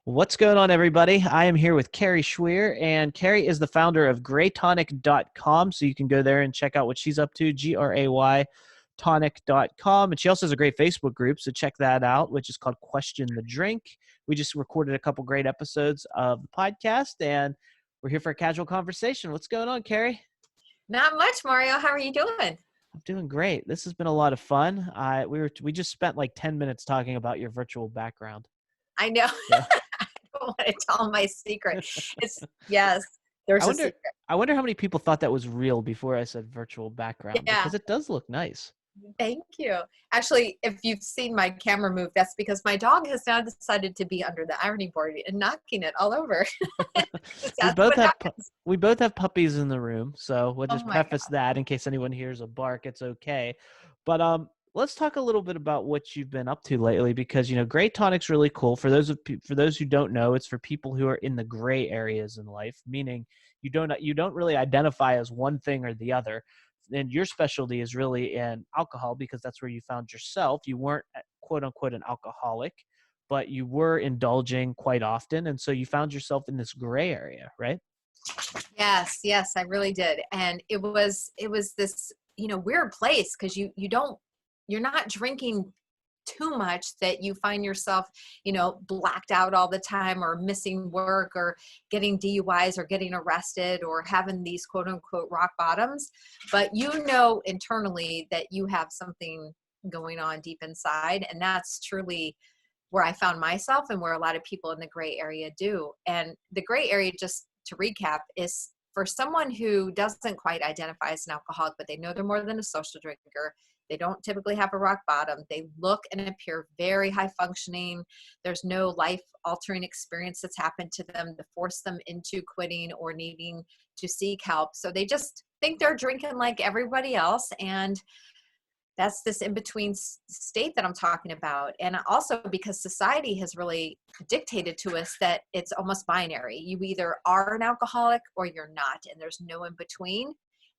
What's going on, everybody? I am here with Kari Schwear, and Kari is the founder of graytonic.com. So you can go there and check out what she's up to, GRAY tonic.com. And she also has a great Facebook group, so check that out, which is called Question the Drink. We just recorded a couple great episodes of the podcast, and we're here for a casual conversation. What's going on, Kari? Not much, Mario. How are you doing? I'm doing great. This has been a lot of fun. We just spent like 10 minutes talking about your virtual background. I know. So I don't want to tell my secret. Yes, there's I a wonder secret. I wonder how many people thought that was real before I said virtual background, Yeah, because it does look nice. thank you. Actually, if you've seen my camera move, that's because my dog has now decided to be under the ironing board and knocking it all over. We That's both what have happens. we both have puppies in the room, so we'll Oh just my preface God. that in case anyone hears a bark, it's okay. But let's talk a little bit about what you've been up to lately, because Gray Tonic's really cool. For those who don't know, it's for people who are in the gray areas in life, meaning you don't really identify as one thing or the other. And your specialty is really in alcohol, because that's where you found yourself. You weren't quote unquote an alcoholic, but you were indulging quite often, and so you found yourself in this gray area, right? Yes, yes, I really did. And it was this, weird place because you're not drinking too much that you find yourself, blacked out all the time or missing work or getting DUIs or getting arrested or having these quote unquote rock bottoms. But internally that you have something going on deep inside. And that's truly where I found myself and where a lot of people in the gray area do. And the gray area, just to recap, is for someone who doesn't quite identify as an alcoholic, but they know they're more than a social drinker. They don't typically have a rock bottom. They look and appear very high functioning. There's no life altering experience that's happened to them to force them into quitting or needing to seek help. So they just think they're drinking like everybody else. And that's this in-between state that I'm talking about. And also because society has really dictated to us that it's almost binary. You either are an alcoholic or you're not, and there's no in between.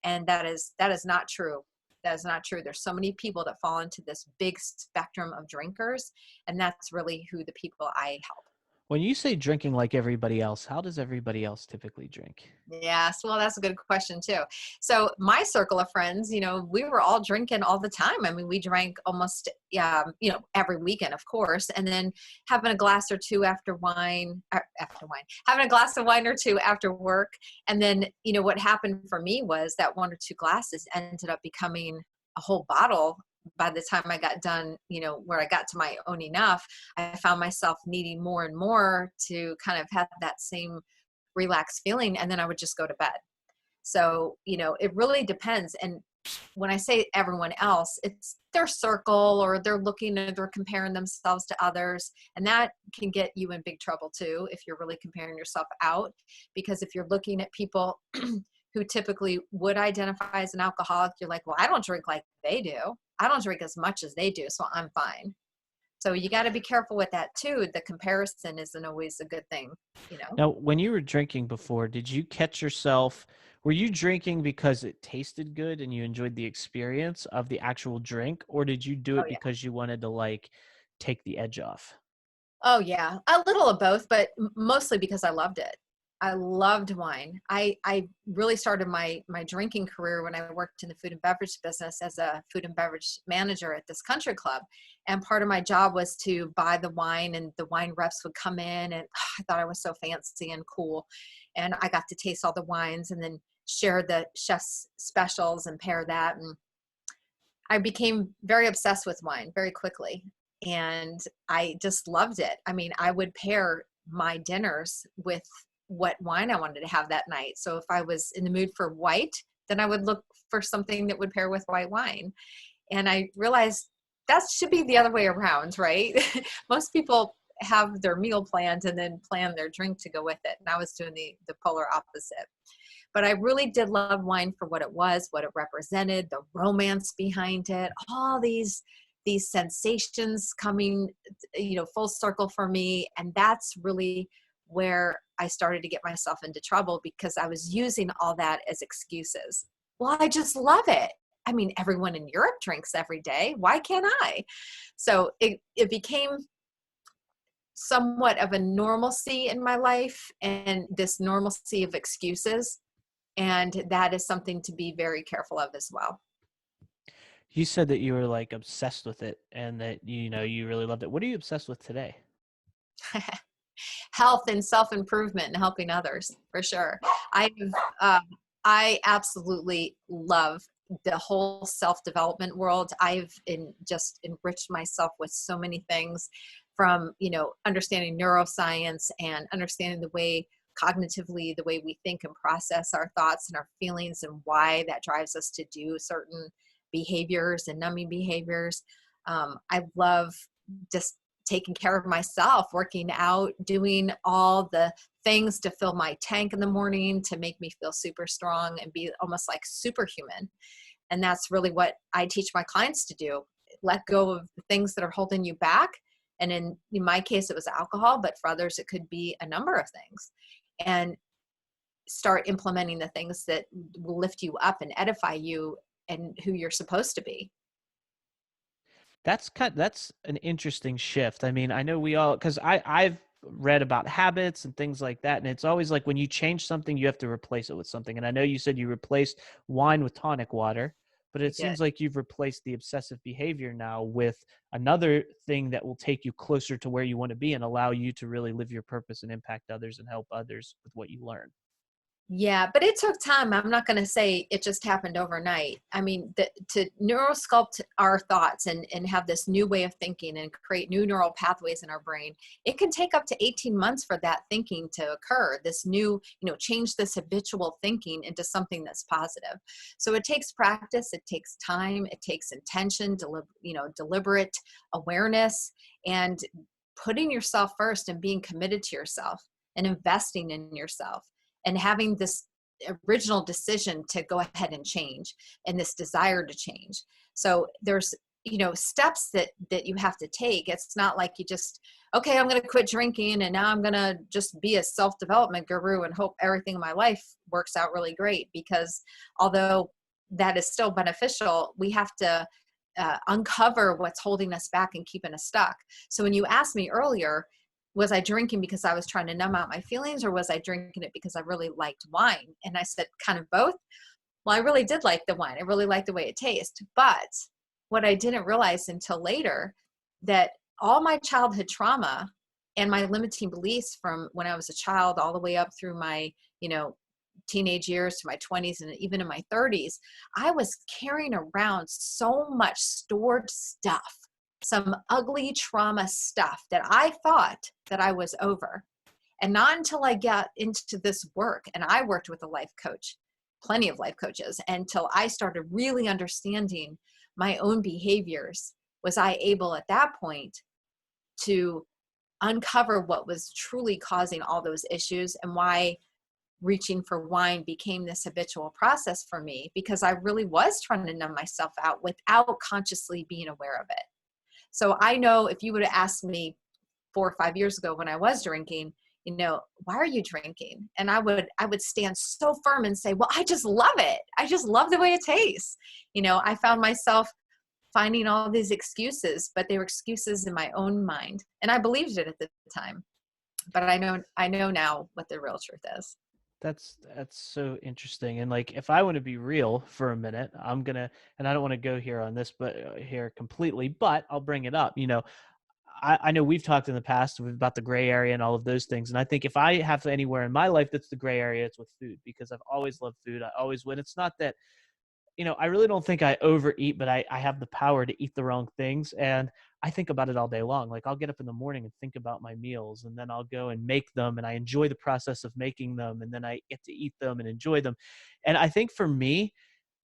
And that is not true. That is not true. There's so many people that fall into this big spectrum of drinkers, and that's really who the people I help. When you say drinking like everybody else, how does everybody else typically drink? Yes, well, that's a good question too. So my circle of friends, we were all drinking all the time. I mean, we drank almost, every weekend, of course, and then having a glass or two having a glass of wine or two after work. And then, what happened for me was that one or two glasses ended up becoming a whole bottle. By the time I got done, where I got to my own enough, I found myself needing more and more to kind of have that same relaxed feeling, and then I would just go to bed. So, it really depends. And when I say everyone else, it's their circle, or they're looking and they're comparing themselves to others. And that can get you in big trouble too, if you're really comparing yourself out. Because if you're looking at people who typically would identify as an alcoholic, you're like, well, I don't drink like they do. I don't drink as much as they do, so I'm fine. So you got to be careful with that too. The comparison isn't always a good thing. Now, when you were drinking before, did you catch yourself, were you drinking because it tasted good and you enjoyed the experience of the actual drink, or did you do Oh it yeah. because you wanted to like take the edge off? Oh yeah, a little of both, but mostly because I loved it. I loved wine. I really started my drinking career when I worked in the food and beverage business as a food and beverage manager at this country club. And part of my job was to buy the wine, and the wine reps would come in, and I thought I was so fancy and cool. And I got to taste all the wines and then share the chef's specials and pair that. And I became very obsessed with wine very quickly. And I just loved it. I mean, I would pair my dinners with what wine I wanted to have that night. So if I was in the mood for white, then I would look for something that would pair with white wine. And I realized that should be the other way around, right? Most people have their meal planned and then plan their drink to go with it. And I was doing the polar opposite. But I really did love wine for what it was, what it represented, the romance behind it, all these sensations coming, full circle for me. And that's really where I started to get myself into trouble, because I was using all that as excuses. Well, I just love it. I mean, everyone in Europe drinks every day. Why can't I? So it became somewhat of a normalcy in my life and this normalcy of excuses. And that is something to be very careful of as well. You said that you were like obsessed with it and that, you really loved it. What are you obsessed with today? Health and self-improvement and helping others, for sure. I've, um, I absolutely love the whole self-development world. Just enriched myself with so many things, from, understanding neuroscience and understanding the way cognitively, the way we think and process our thoughts and our feelings, and why that drives us to do certain behaviors and numbing behaviors. I love just taking care of myself, working out, doing all the things to fill my tank in the morning to make me feel super strong and be almost like superhuman. And that's really what I teach my clients to do. Let go of the things that are holding you back. And in my case, it was alcohol, but for others, it could be a number of things. And start implementing the things that will lift you up and edify you and who you're supposed to be. That's an interesting shift. I mean, I know we all, because I've read about habits and things like that, and it's always like when you change something, you have to replace it with something. And I know you said you replaced wine with tonic water, but I it did. seems like you've replaced the obsessive behavior now with another thing that will take you closer to where you want to be and allow you to really live your purpose and impact others and help others with what you learn. Yeah, but it took time. I'm not going to say it just happened overnight. I mean, to neurosculpt our thoughts and have this new way of thinking and create new neural pathways in our brain, it can take up to 18 months for that thinking to occur. This new, change this habitual thinking into something that's positive. So it takes practice, it takes time, it takes intention, deliberate awareness, and putting yourself first and being committed to yourself and investing in yourself and having this original decision to go ahead and change and this desire to change. So there's, steps that you have to take. It's not like you just, okay, I'm going to quit drinking and now I'm going to just be a self-development guru and hope everything in my life works out really great. Because although that is still beneficial, we have to uncover what's holding us back and keeping us stuck. So when you asked me earlier, was I drinking because I was trying to numb out my feelings, or was I drinking it because I really liked wine? And I said, kind of both. Well, I really did like the wine. I really liked the way it tasted. But what I didn't realize until later, that all my childhood trauma and my limiting beliefs from when I was a child all the way up through my, teenage years to my 20s and even in my 30s, I was carrying around so much stored stuff, some ugly trauma stuff that I thought that I was over. And not until I got into this work, and I worked with a life coach, plenty of life coaches, until I started really understanding my own behaviors, was I able at that point to uncover what was truly causing all those issues and why reaching for wine became this habitual process for me, because I really was trying to numb myself out without consciously being aware of it. So I know if you would have asked me 4 or 5 years ago when I was drinking, why are you drinking? And I would stand so firm and say, well, I just love it. I just love the way it tastes. I found myself finding all these excuses, but they were excuses in my own mind. And I believed it at the time. But I know now what the real truth is. That's so interesting. And like, if I want to be real for a minute, and I don't want to go here on this, but here completely, but I'll bring it up. I know we've talked in the past about the gray area and all of those things. And I think if I have anywhere in my life that's the gray area, it's with food, because I've always loved food. I always would. It's not that, I really don't think I overeat, but I have the power to eat the wrong things. And I think about it all day long. Like, I'll get up in the morning and think about my meals, and then I'll go and make them, and I enjoy the process of making them, and then I get to eat them and enjoy them. And I think for me,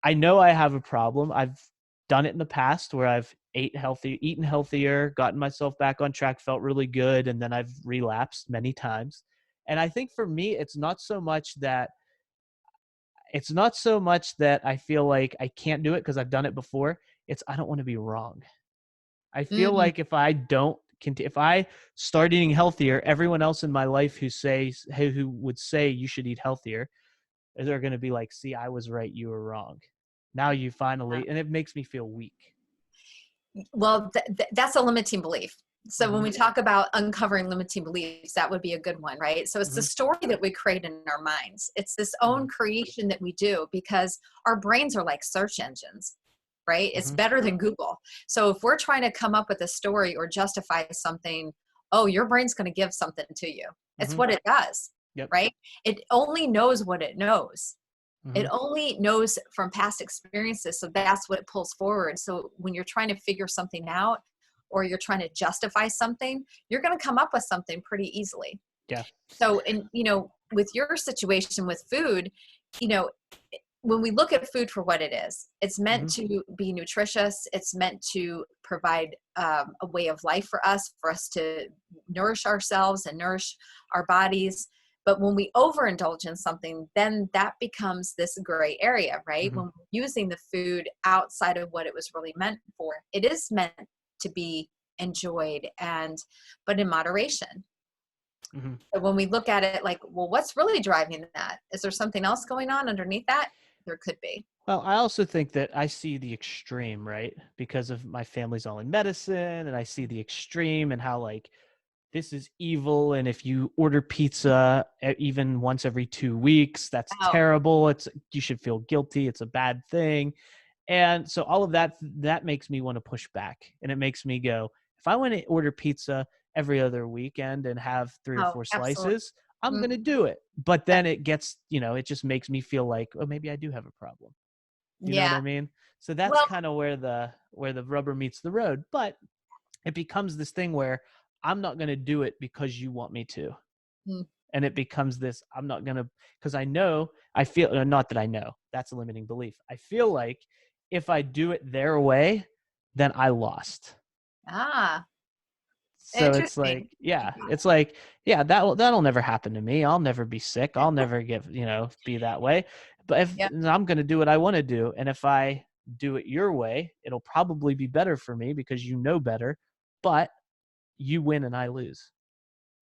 I know I have a problem. I've done it in the past where I've eaten healthier, gotten myself back on track, felt really good, and then I've relapsed many times. And I think for me, it's not so much that I feel like I can't do it because I've done it before. It's I don't want to be wrong. I feel Mm. like if I start eating healthier, everyone else in my life who would say you should eat healthier, they're going to be like, "See, I was right, you were wrong." Now you finally, and it makes me feel weak. Well, that's a limiting belief. So when Mhm. we talk about uncovering limiting beliefs, that would be a good one, right? So it's the Mhm. story that we create in our minds. It's this Mhm. own creation that we do because our brains are like search engines, right? It's Mhm. better than Google. So if we're trying to come up with a story or justify something, oh, your brain's going to give something to you. It's Mhm. what it does, Yep. right? It only knows what it knows. It Mhm. only knows from past experiences. So that's what it pulls forward. So when you're trying to figure something out or you're trying to justify something, you're going to come up with something pretty easily. Yeah. So, and, with your situation with food, you know, when we look at food for what it is, it's meant Mhm. to be nutritious. It's meant to provide a way of life for us to nourish ourselves and nourish our bodies. But when we overindulge in something, then that becomes this gray area, right? Mhm. When we're using the food outside of what it was really meant for, it is meant to be enjoyed but in moderation. Mhm. So when we look at it like, well, what's really driving that? Is there something else going on underneath that? There could be. Well, I also think that I see the extreme, right? Because of my family's all in medicine, and I see the extreme and how like this is evil, and if you order pizza even once every 2 weeks, that's Oh, terrible. It's you should feel guilty. It's a bad thing. And so all of that makes me want to push back, and it makes me go, if I want to order pizza every other weekend and have 3 or oh, 4 absolutely. slices, I'm Mm, going to do it. But yeah. then it gets, it just makes me feel like, oh, maybe I do have a problem. You know what Yeah. I mean? So that's Well, kind of where the rubber meets the road. But it becomes this thing where I'm not going to do it because you want me to. mm, And it becomes this, I'm not going to, because I feel, not that I know, that's a limiting belief. I feel like if I do it their way, then I lost. ah, So it's like, interesting. yeah, it's like, yeah, that'll never happen to me. I'll never be sick. I'll never get, be that way. But if Yep. I'm going to do what I want to do, and if I do it your way, it'll probably be better for me because you know better, but you win and I lose.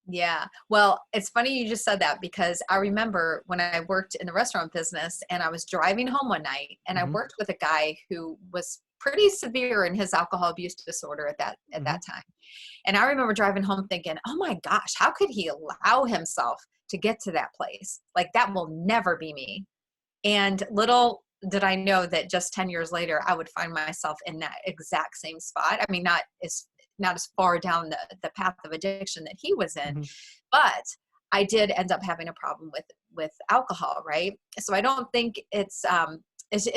Yeah. Well, it's funny you just said that because I remember when I worked in the restaurant business and I was driving home one night and I Mhm. worked with a guy who was pretty severe in his alcohol abuse disorder at that Mhm. time. And I remember driving home thinking, "Oh my gosh, how could he allow himself to get to that place? Like that will never be me." And little did I know that just 10 years later, I would find myself in that exact same spot. I mean, not as far down the path of addiction that he was in, Mhm. but I did end up having a problem with alcohol, right? So I don't think it's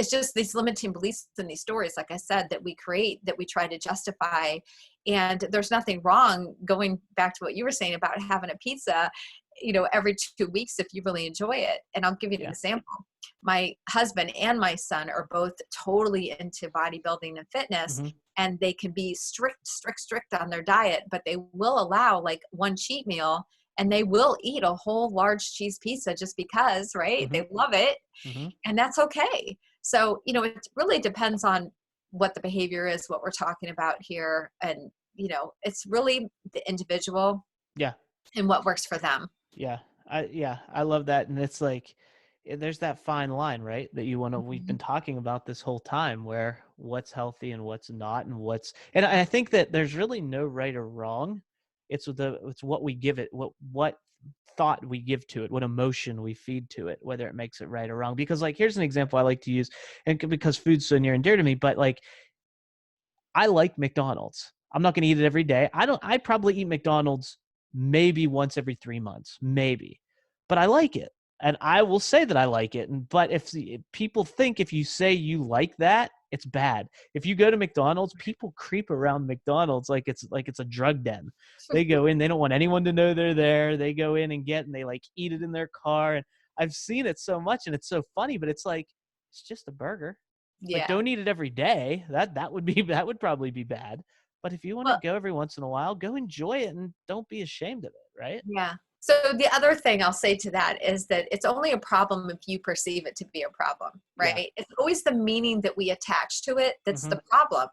just these limiting beliefs in these stories, like I said, that we create, that we try to justify. And there's nothing wrong going back to what you were saying about having a pizza, every 2 weeks if you really enjoy it. And I'll give you an Yeah. example. My husband and my son are both totally into bodybuilding and fitness, Mhm. and they can be strict on their diet, but they will allow like one cheat meal and they will eat a whole large cheese pizza just because, right? Mhm. They love it, Mhm. and that's okay. So, it really depends on what the behavior is, what we're talking about here. And, it's really the individual Yeah. and what works for them. I love that, and it's like there's that fine line, right? That you want to. We've been Mhm. talking about this whole time, where what's healthy and what's not, and I think that there's really no right or wrong. It's what we give it, what thought we give to it, what emotion we feed to it, whether it makes it right or wrong. Because like here's an example I like to use, and because food's so near and dear to me, but like I like McDonald's. I'm not going to eat it every day. I probably eat McDonald's maybe once every 3 months, maybe. But I like it. And I will say that I like it. But if people think if you say you like that, it's bad. If you go to McDonald's, people creep around McDonald's like it's a drug den. They go in, they don't want anyone to know they're there. They go in and they like eat it in their car. And I've seen it so much and it's so funny, but it's like it's just a burger. Like, Yeah. don't eat it every day. That would probably be bad. But if you want to Well, go every once in a while, go enjoy it and don't be ashamed of it, right? yeah. So the other thing I'll say to that is that it's only a problem if you perceive it to be a problem, Yeah. right? It's always the meaning that we attach to it that's Mhm. the problem.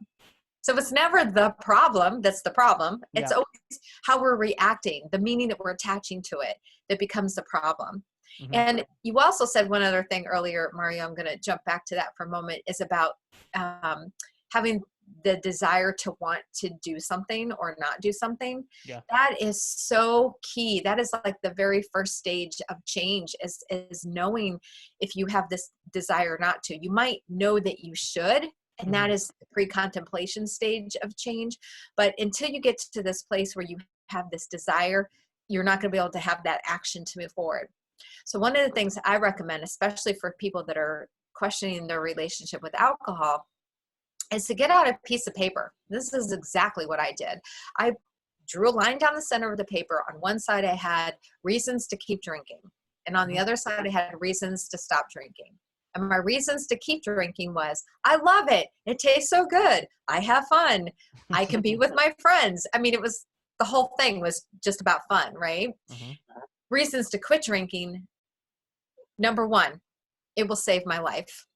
So it's never the problem that's the problem. It's Yeah. always how we're reacting, the meaning that we're attaching to it that becomes the problem. Mhm. And you also said one other thing earlier, Mario, I'm going to jump back to that for a moment, is about um, having the desire to want to do something or not do something. Yeah. That is so key. That is like the very first stage of change, is knowing if you have this desire not to. You might know that you should, and that is the pre-contemplation stage of change. But until you get to this place where you have this desire, you're not going to be able to have that action to move forward. So one of the things I recommend, especially for people that are questioning their relationship with alcohol, is to get out a piece of paper. This is exactly what I did. I drew a line down the center of the paper. On one side, I had reasons to keep drinking. And on the other side, I had reasons to stop drinking. And my reasons to keep drinking was, I love it. It tastes so good. I have fun. I can be with my friends. I mean, the whole thing was just about fun, right? Reasons to quit drinking. Number one, it will save my life.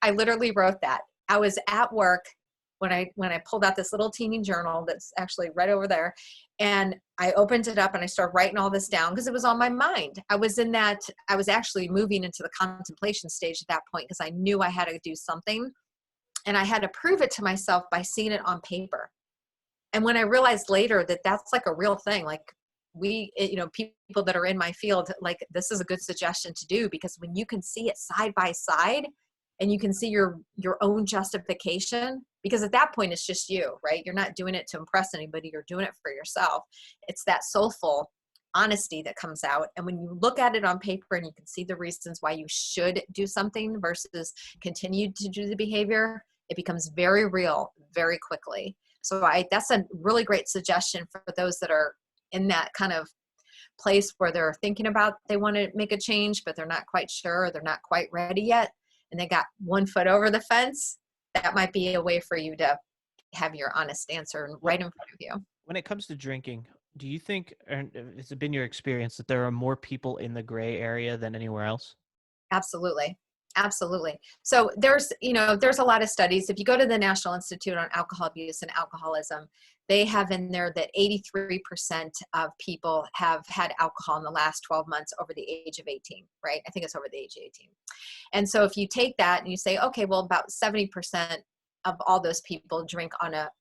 I literally wrote that. I was at work when I pulled out this little teeny journal that's actually right over there, and I opened it up and I started writing all this down because it was on my mind. I was actually moving into the contemplation stage at that point because I knew I had to do something, and I had to prove it to myself by seeing it on paper. And when I realized later that that's like a real thing, like people that are in my field, like this is a good suggestion to do, because when you can see it side by side and you can see your own justification, because at that point it's just you, right? You're not doing it to impress anybody. You're doing it for yourself. It's that soulful honesty that comes out. And when you look at it on paper and you can see the reasons why you should do something versus continue to do the behavior, it becomes very real very quickly. So that's a really great suggestion for those that are in that kind of place where they're thinking about they want to make a change, but they're not quite sure, or they're not quite ready yet, and they got one foot over the fence. That might be a way for you to have your honest answer right in front of you. When it comes to drinking, do you think, or has it been your experience, that there are more people in the gray area than anywhere else? Absolutely. Absolutely. So there's a lot of studies. If you go to the National Institute on Alcohol Abuse and Alcoholism, they have in there that 83% of people have had alcohol in the last 12 months over the age of 18, right? I think it's over the age of 18. And so if you take that and you say, okay, well, about 70% of all those people drink on a,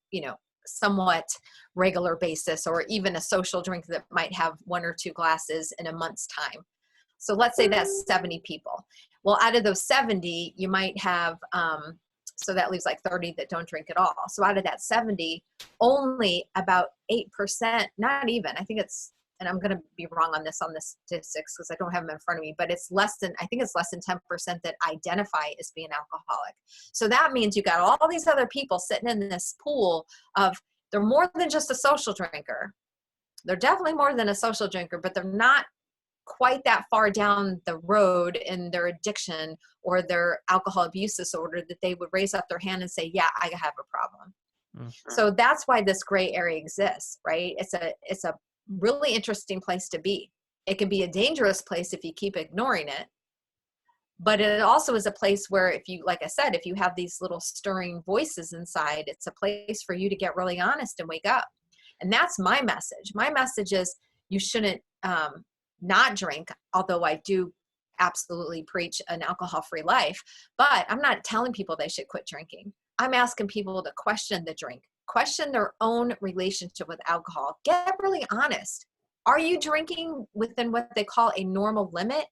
somewhat regular basis, or even a social drink that might have one or two glasses in a month's time. So let's say that's 70 people. Well, out of those 70, you might have, so that leaves like 30 that don't drink at all. So out of that 70, only about 8%, not even, I think it's, and I'm going to be wrong on the statistics because I don't have them in front of me, but I think it's less than 10% that identify as being alcoholic. So that means you got all these other people sitting in this pool of, they're more than just a social drinker. They're definitely more than a social drinker, but they're not quite that far down the road in their addiction or their alcohol abuse disorder that they would raise up their hand and say, yeah, I have a problem. So that's why this gray area exists, right? It's a really interesting place to be. It can be a dangerous place if you keep ignoring it, but it also is a place where if you, like I said, if you have these little stirring voices inside, it's a place for you to get really honest and wake up. And that's my message. My message is you shouldn't, not drink, although I do absolutely preach an alcohol-free life, but I'm not telling people they should quit drinking. I'm asking people to question the drink, question their own relationship with alcohol, get really honest. Are you drinking within what they call a normal limit?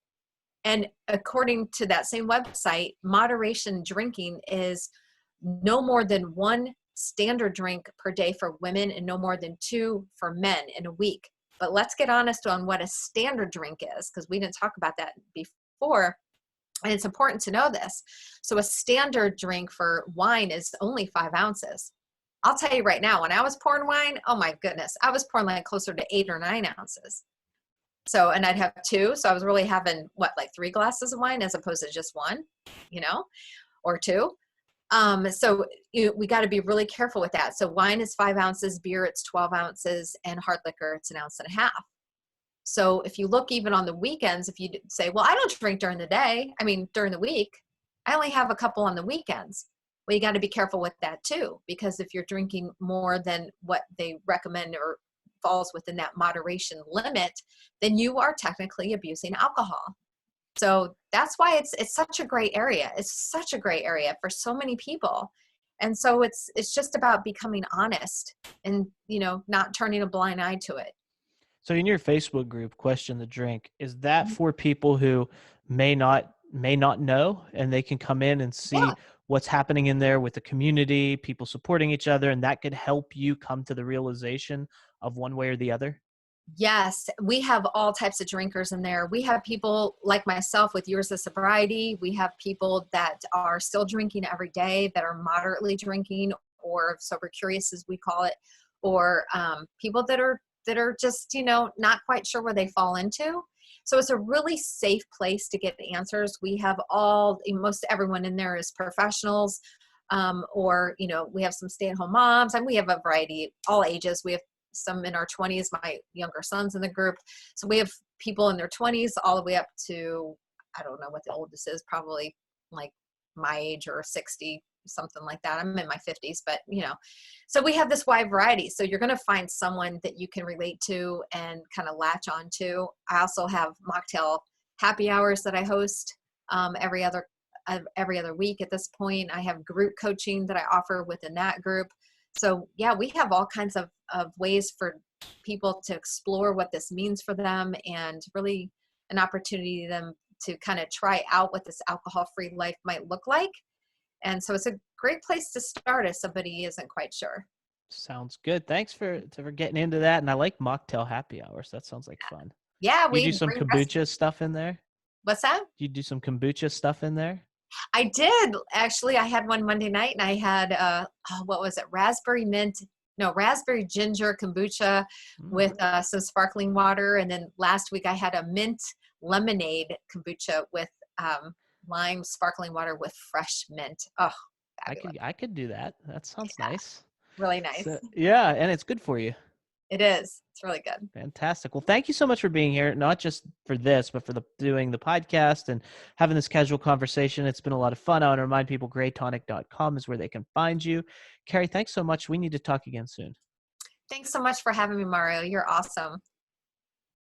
And according to that same website, moderation drinking is no more than one standard drink per day for women and no more than 2 for men in a week. But let's get honest on what a standard drink is, because we didn't talk about that before. And it's important to know this. So a standard drink for wine is only 5 ounces. I'll tell you right now, when I was pouring wine, oh my goodness, I was pouring like closer to 8 or 9 ounces. So, and I'd have 2. So I was really having like 3 glasses of wine as opposed to just 1, or 2. So we got to be really careful with that. So wine is 5 ounces, beer, it's 12 ounces, and hard liquor, it's 1.5 ounces. So if you look even on the weekends, if you say, well, I don't drink during the day, during the week, I only have a couple on the weekends. Well, you got to be careful with that too, because if you're drinking more than what they recommend or falls within that moderation limit, then you are technically abusing alcohol. So that's why it's such a gray area. It's such a gray area for so many people. And so it's just about becoming honest and, not turning a blind eye to it. So in your Facebook group, Question the Drink, is that for people who may not know, and they can come in and Yeah. see what's happening in there with the community, people supporting each other, and that could help you come to the realization of one way or the other? Yes, we have all types of drinkers in there. We have people like myself with years of sobriety. We have people that are still drinking every day, that are moderately drinking, or sober curious as we call it, or people that are just not quite sure where they fall into. So it's a really safe place to get answers. We have most everyone in there is professionals, or we have some stay-at-home moms, and we have a variety, all ages. We have some in our 20s, my younger son's in the group. So we have people in their 20s all the way up to, I don't know what the oldest is, probably like my age or 60, something like that. I'm in my 50s, but so we have this wide variety. So you're going to find someone that you can relate to and kind of latch on to. I also have mocktail happy hours that I host every other week at this point. I have group coaching that I offer within that group. So yeah, we have all kinds of ways for people to explore what this means for them, and really an opportunity to them to kind of try out what this alcohol-free life might look like. And so it's a great place to start if somebody isn't quite sure. Sounds good. Thanks for getting into that. And I like mocktail happy hours. That sounds like fun. Yeah, You we do some bring recipes. kombucha stuff in there? What's that? You do some kombucha stuff in there? I did actually. I had one Monday night, and I had what was it? Raspberry ginger kombucha with Mm. some sparkling water, and then last week I had a mint lemonade kombucha with lime sparkling water with fresh mint. Oh, I fabulous! could I could do that. That sounds Yeah, nice. really nice. So yeah, and it's good for you. It is. It's really good. Fantastic. Well, thank you so much for being here, not just for this, but for doing the podcast and having this casual conversation. It's been a lot of fun. I want to remind people graytonic.com is where they can find you. Kari, thanks so much. We need to talk again soon. Thanks so much for having me, Mario. You're awesome.